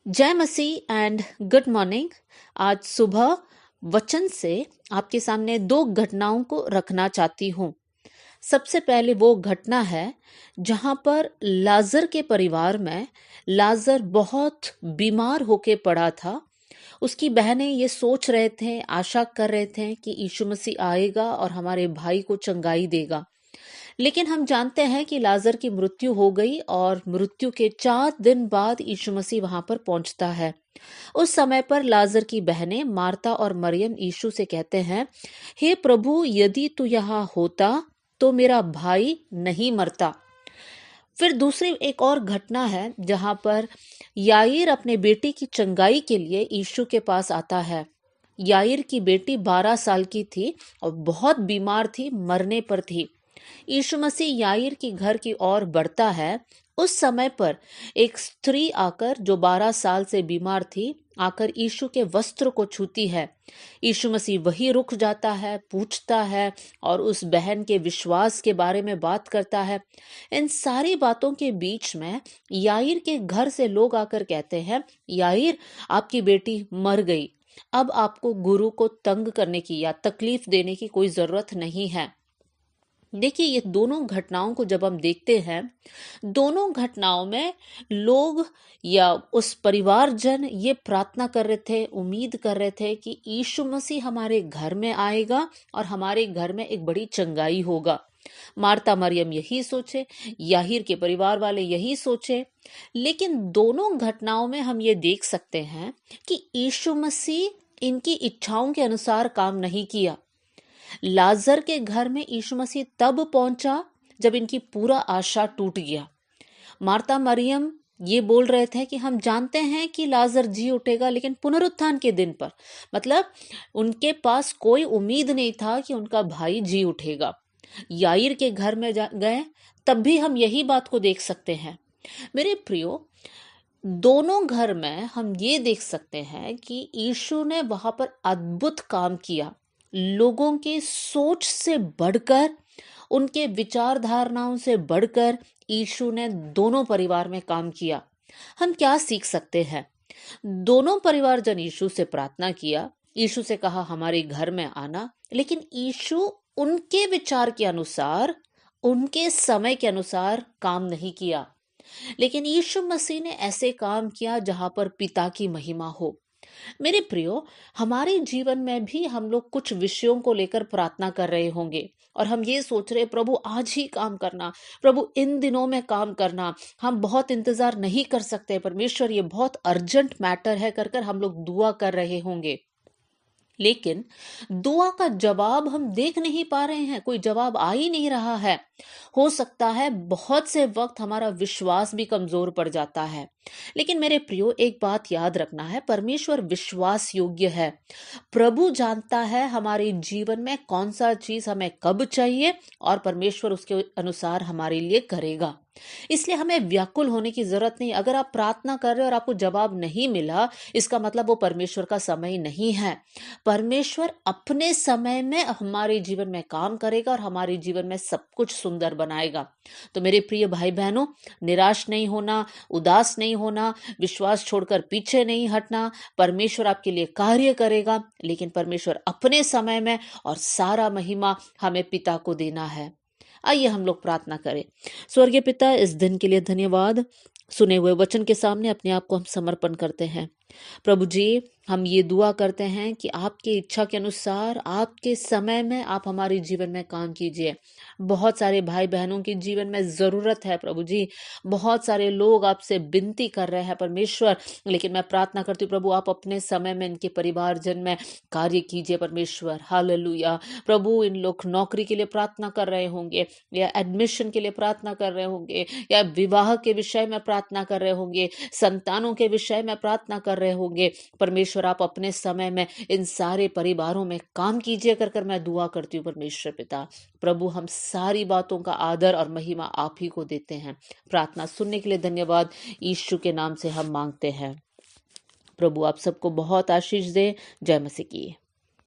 जय मसीह and good morning. आज सुबह वचन से आपके सामने दो घटनाओं को रखना चाहती हूँ। सबसे पहले वो घटना है जहाँ पर लाजर के परिवार में लाजर बहुत बीमार होके पड़ा था। उसकी बहनें ये सोच रहे थे, आशा कर रहे थे कि यीशु मसीह आएगा और हमारे भाई को चंगाई देगा। लेकिन हम जानते हैं कि लाजर की मृत्यु हो गई और मृत्यु के 4 दिन बाद यीशु मसीह वहां पर पहुंचता है। उस समय पर लाजर की बहनें मार्ता और मरियम यीशु से कहते हैं, हे प्रभु, यदि तू यहाँ होता तो मेरा भाई नहीं मरता। फिर दूसरी एक और घटना है जहां पर याईर अपने बेटी की चंगाई के लिए यीशु के पास आता है। याईर की बेटी 12 साल की थी और बहुत बीमार थी, मरने पर थी। यीशु मसीह याईर की घर की ओर बढ़ता है। उस समय पर एक स्त्री आकर, जो 12 साल से बीमार थी, आकर यीशु के वस्त्र को छूती है। यीशु मसीह वही रुक जाता है, पूछता है और उस बहन के विश्वास के बारे में बात करता है। इन सारी बातों के बीच में याईर के घर से लोग आकर कहते हैं, याईर, आपकी बेटी मर गई, अब आपको गुरु को तंग करने की या तकलीफ देने की कोई जरूरत नहीं है। देखिए, ये दोनों घटनाओं को जब हम देखते हैं, दोनों घटनाओं में लोग या उस परिवारजन ये प्रार्थना कर रहे थे, उम्मीद कर रहे थे कि यीशु मसीह हमारे घर में आएगा और हमारे घर में एक बड़ी चंगाई होगा। मार्ता मरियम यही सोचे, याहीर के परिवार वाले यही सोचे। लेकिन दोनों घटनाओं में हम ये देख सकते हैं कि यीशु मसीह इनकी इच्छाओं के अनुसार काम नहीं किया। लाजर के घर में यीशु मसीह तब पहुंचा जब इनकी पूरा आशा टूट गया। मार्ता मरियम ये बोल रहे थे कि हम जानते हैं कि लाजर जी उठेगा, लेकिन पुनरुत्थान के दिन पर, मतलब उनके पास कोई उम्मीद नहीं था कि उनका भाई जी उठेगा। याईर के घर में गए, तब भी हम यही बात को देख सकते हैं। मेरे प्रियो, दोनों घर में हम ये देख सकते हैं कि यीशु ने वहां पर अद्भुत काम किया। लोगों की सोच से बढ़कर, उनके विचार धारणाओं से बढ़कर यीशु ने दोनों परिवार में काम किया। हम क्या सीख सकते हैं? दोनों परिवारजन यीशु से प्रार्थना किया, यीशु से कहा हमारे घर में आना, लेकिन यीशु उनके विचार के अनुसार, उनके समय के अनुसार काम नहीं किया। लेकिन यीशु मसीह ने ऐसे काम किया जहां पर पिता की महिमा हो। मेरे प्रियो, हमारे जीवन में भी हम लोग कुछ विषयों को लेकर प्रार्थना कर रहे होंगे और हम ये सोच रहे, प्रभु आज ही काम करना, प्रभु इन दिनों में काम करना, हम बहुत इंतजार नहीं कर सकते, परमेश्वर ये बहुत अर्जेंट मैटर है, कर कर हम लोग दुआ कर रहे होंगे। लेकिन दुआ का जवाब हम देख नहीं पा रहे हैं, कोई जवाब आ ही नहीं रहा है। हो सकता है बहुत से वक्त हमारा विश्वास भी कमजोर पड़ जाता है। लेकिन मेरे प्रियो, एक बात याद रखना है, परमेश्वर विश्वास योग्य है। प्रभु जानता है हमारे जीवन में कौन सा चीज हमें कब चाहिए और परमेश्वर उसके अनुसार हमारे लिए करेगा। इसलिए हमें व्याकुल होने की जरूरत नहीं। अगर आप प्रार्थना कर रहे हो और आपको जवाब नहीं मिला, इसका मतलब वो परमेश्वर का समय नहीं है। परमेश्वर अपने समय में हमारे जीवन में काम करेगा और हमारे जीवन में सब कुछ सुंदर बनाएगा। तो मेरे प्रिय भाई बहनों, निराश नहीं होना, उदास नहीं होना, विश्वास छोड़कर पीछे नहीं हटना। परमेश्वर आपके लिए कार्य करेगा, लेकिन परमेश्वर अपने समय में, और सारा महिमा हमें पिता को देना है। आइए हम लोग प्रार्थना करें। स्वर्गीय पिता, इस दिन के लिए धन्यवाद। सुने हुए वचन के सामने अपने आप को हम समर्पण करते हैं। प्रभु जी, हम ये दुआ करते हैं कि आपकी इच्छा के अनुसार, आपके समय में आप हमारे जीवन में काम कीजिए। बहुत सारे भाई बहनों के जीवन में जरूरत है प्रभु जी, बहुत सारे लोग आपसे विनती कर रहे हैं परमेश्वर, लेकिन मैं प्रार्थना करती हूँ प्रभु, आप अपने समय में इनके परिवारजन में कार्य कीजिए परमेश्वर। हालेलुया। प्रभु, इन लोग नौकरी के लिए प्रार्थना कर रहे होंगे, या एडमिशन के लिए प्रार्थना कर रहे होंगे, या विवाह के विषय में प्रार्थना कर रहे होंगे, संतानों के विषय में प्रार्थना कर रहे होंगे। परमेश्वर, आप अपने समय में इन सारे परिवारों में काम कीजिए कर मैं दुआ करती हूँ परमेश्वर पिता। प्रभु, हम सारी बातों का आदर और महिमा आप ही को देते हैं। प्रार्थना सुनने के लिए धन्यवाद, यीशु के नाम से हम मांगते हैं। प्रभु आप सबको बहुत आशीष दे। जय मसीह की।